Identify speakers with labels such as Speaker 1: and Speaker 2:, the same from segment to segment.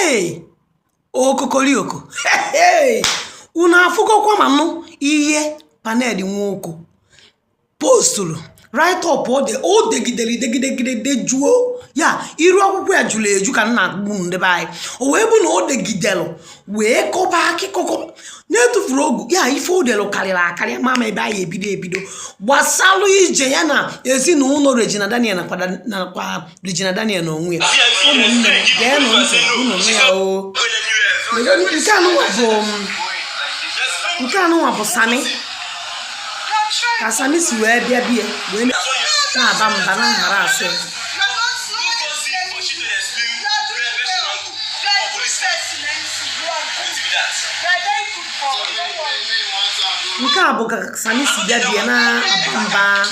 Speaker 1: Hey! Okokolioko. Hey! Una afuko kwa manu iye panel Nwokó. Postulu. Right up all the gideli juo. Ya, iru akwụkwọ ya jụrụ eju ka nna agbu ndị bai. O wee bụ na o degidelu wee kọba akịkọkọ na-etufuru ogu ya ife odelu karịrị akarịa mama ebe anyị ebido gbasalụ ije ya na ezinụlọ Regina Daniel nakwa Regina Daniel na onwe ya. Ụmụnne ga-enụ ntị unu ya o. Nke anụnwa bụ Sami. Ka Sami si wee bịa wee na-aba mba na nhara asị. Nke a bụ ka Sami si bịa na-aba mba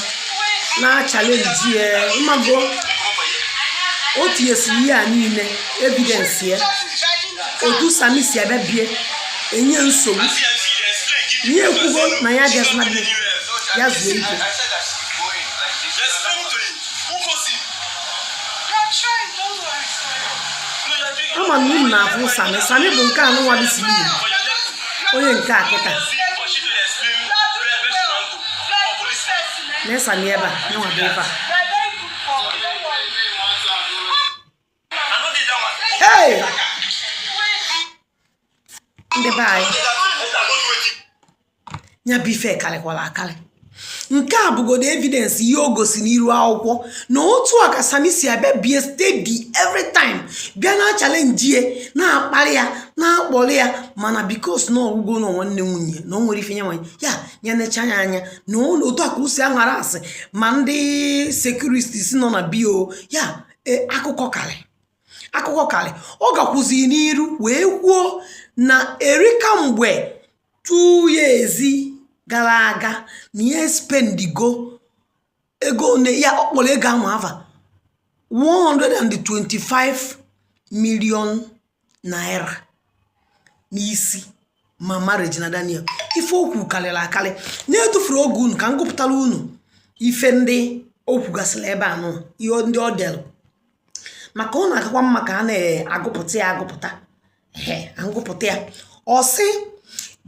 Speaker 1: na challenge ya ịmago o tinyesiri ya niile evidence ya otu Sami si abịa enye nsogbu ihe ekwugo na ya bịazina bịa ya zuo ike. Ama m unu na-afụ Sami bụ nke anụnwa dị siri onye nke a kịta na Sami ebe a nwa bụ ebe a. Hey! Ndị be anyị nya bife karịkwala akarị. Nke a bụgodo evidence ihe o gosi n'iru akwụkwọ na otu a ka Sami si abịa bie steady every time bịa na challenge ye na-akparị ya na-akpọrọ ya mana because na ọgwụgo na nwanne nwunye na o nwere ife nye nwanyị ya necha anya na otu a ka o si aghara asị ma ndị security si nọ na bio ya akụkọ karị ọ gakwuzi n'iru wee kwuo na erika mgbe 2 years gara aga na ihe spendigo ego ne ya ọkpọrọ ego ahụ ava 125 million naira n'isi mama Regina Daniel. Ife okwu karịrị akarị na-etufuru oge unu ka m gụpụtara unu ife ndị okwu gasịrị ebe anụ ihe ndị ọ delu maka ọ na-akakwa mma ka a na-agụpụta ya agụpụta ya ọ sị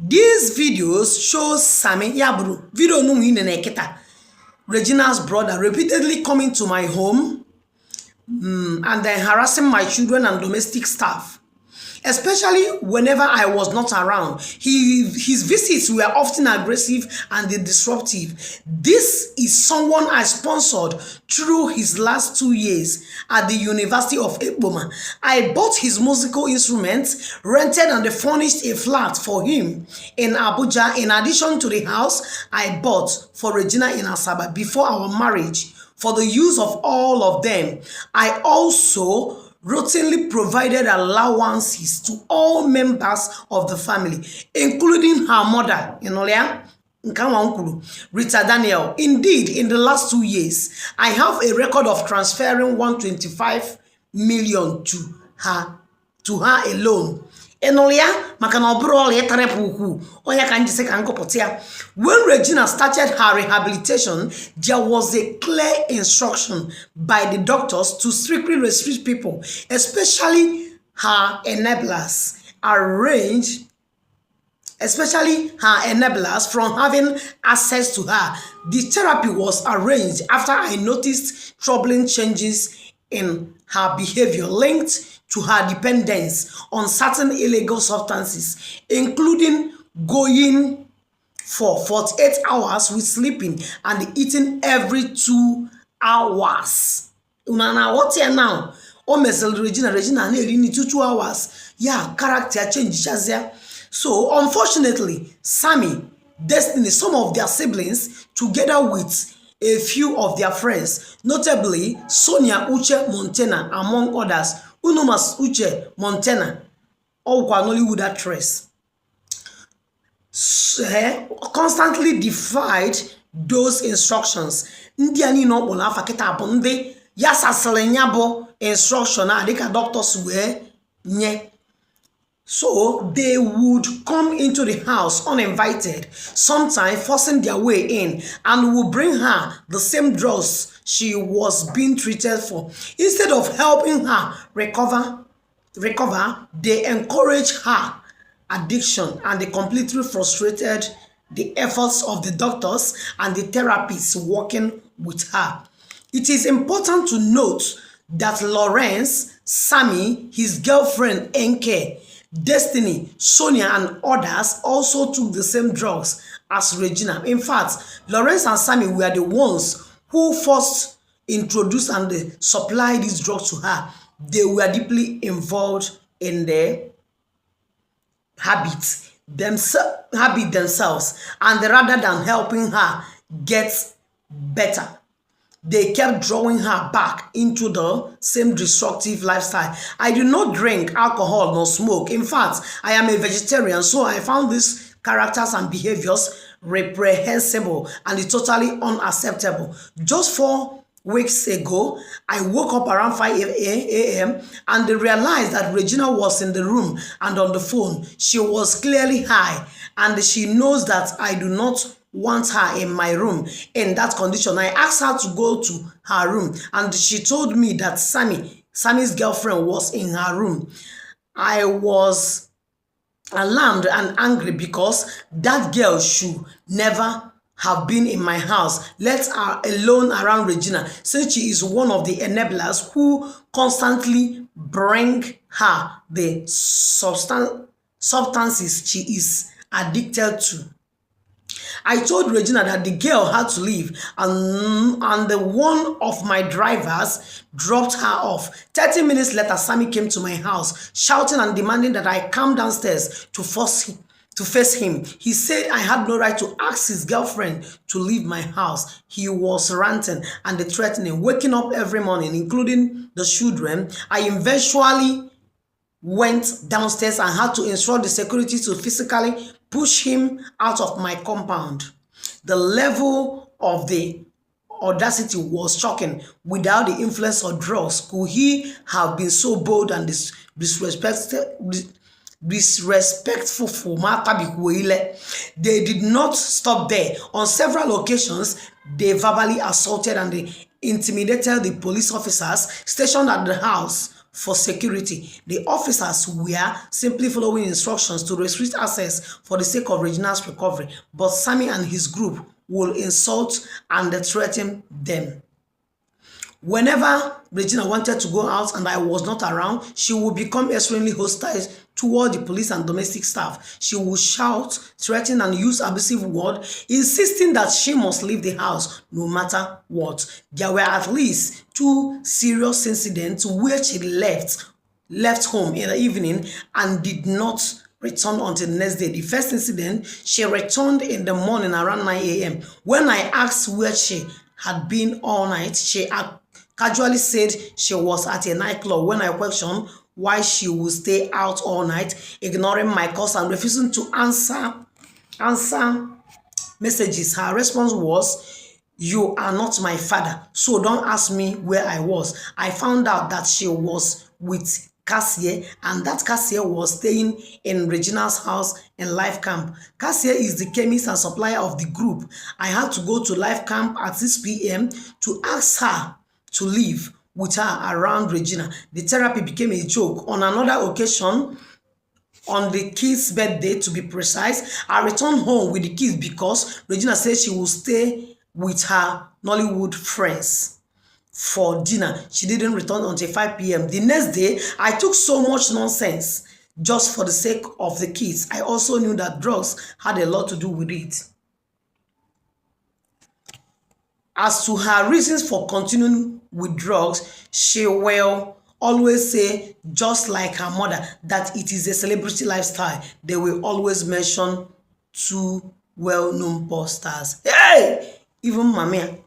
Speaker 1: these videos shows Sami Yaburu video no in Neketa Regina's brother repeatedly coming to my home and then harassing my children and domestic staff, especially whenever I was not around. His visits were often aggressive and disruptive. This is someone I sponsored through his last 2 years at the University of Ekpoma. I bought his musical instruments, rented and furnished a flat for him in Abuja, in addition to the house I bought for Regina in Asaba before our marriage for the use of all of them. I also routinely provided allowances to all members of the family, including her mother, Rita Daniel. Indeed, in the last 2 years, I have a record of transferring 125 million to her alone. When Regina started her rehabilitation, there was a clear instruction by the doctors to strictly restrict people, especially her enablers, from having access to her. The therapy was arranged after I noticed troubling changes in her behavior linked to her dependence on certain illegal substances, including going for 48 hours with sleeping and eating every 2 hours. Unana what here now? O mesel Regina need 2 hours. Yeah, character change shazia. So unfortunately, Sami, Destiny, some of their siblings, together with a few of their friends, notably Sonia Uche Montana, among others, Unomas Uche Montana, or Nollywood actress, constantly defied those instructions. Ndiani no bola faketa bonde yasa selenyabo instruction adika doctors were nye. So they would come into the house uninvited, sometimes forcing their way in, and would bring her the same drugs she was being treated for. Instead of helping her recover recover, they encouraged her addiction and they completely frustrated the efforts of the doctors and the therapists working with her. It is important to note that Lawrence, Sammy, his girlfriend Enke, Destiny, Sonia, and others also took the same drugs as Regina. In fact, Lawrence and Sammy were the ones who first introduced and supplied these drugs to her. They were deeply involved in the habit themselves, and rather than helping her get better, they kept drawing her back into the same destructive lifestyle. I do not drink alcohol nor smoke. In fact, I am a vegetarian, so I found these characters and behaviors reprehensible and totally unacceptable. Just 4 weeks ago, I woke up around 5 a.m. and realized that Regina was in the room and on the phone. She was clearly high, and she knows that I do not want her in my room in that condition. I asked her to go to her room, and she told me that Sammy's girlfriend was in her room. I was alarmed and angry because that girl should never have been in my house, let her alone around Regina, since she is one of the enablers who constantly bring her the substances she is addicted to. I told Regina that the girl had to leave, and the one of my drivers dropped her off. 30 minutes later, Sammy came to my house, shouting and demanding that I come downstairs to face him. He said I had no right to ask his girlfriend to leave my house. He was ranting and threatening, waking up every morning, including the children. I eventually went downstairs and had to instruct the security to physically push him out of my compound. The level of the audacity was shocking. Without the influence of drugs, could he have been so bold and disrespectful for Matabikwele? They did not stop there. On several occasions, they verbally assaulted and they intimidated the police officers stationed at the house for security. The officers were simply following instructions to restrict access for the sake of Regina's recovery, but Sammy and his group will insult and threaten them. Whenever Regina wanted to go out and I was not around, she would become extremely hostile toward the police and domestic staff. She would shout, threaten, and use abusive words, insisting that she must leave the house no matter what. There were at least 2 serious incidents where she left home in the evening and did not return until the next day. The first incident, she returned in the morning around 9 a.m. When I asked where she had been all night, she casually said she was at a nightclub. When I questioned why she would stay out all night, ignoring my calls and refusing to answer messages, her response was, "You are not my father, so don't ask me where I was." I found out that she was with Cassie, and that Cassie was staying in Regina's house in Life Camp. Cassie is the chemist and supplier of the group. I had to go to Life Camp at 6 p.m. to ask her to leave with her around Regina. The therapy became a joke. On another occasion, on the kid's birthday to be precise, I returned home with the kids because Regina said she would stay with her Nollywood friends for dinner. She didn't return until 5 p.m. The next day, I took so much nonsense just for the sake of the kids. I also knew that drugs had a lot to do with it. As to her reasons for continuing with drugs, she will always say, just like her mother, that it is a celebrity lifestyle. They will always mention 2 well-known porn stars. Hey! Even Mamia.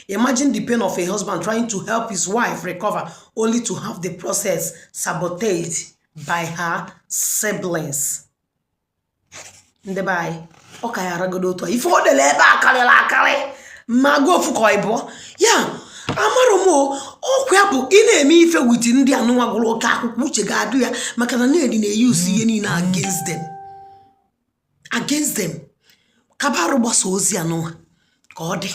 Speaker 1: Imagine the pain of a husband trying to help his wife recover, only to have the process sabotaged by her siblings. Bye. Okay, Aragodoto. If all the labor, Mago Fukoibo. Yeah, Amaromo, oh, Quapo, in a me for with India, no Agolo Kaku, which a gadia, Macanade in a use against them. Against them. Kabaroba Sosiano. God.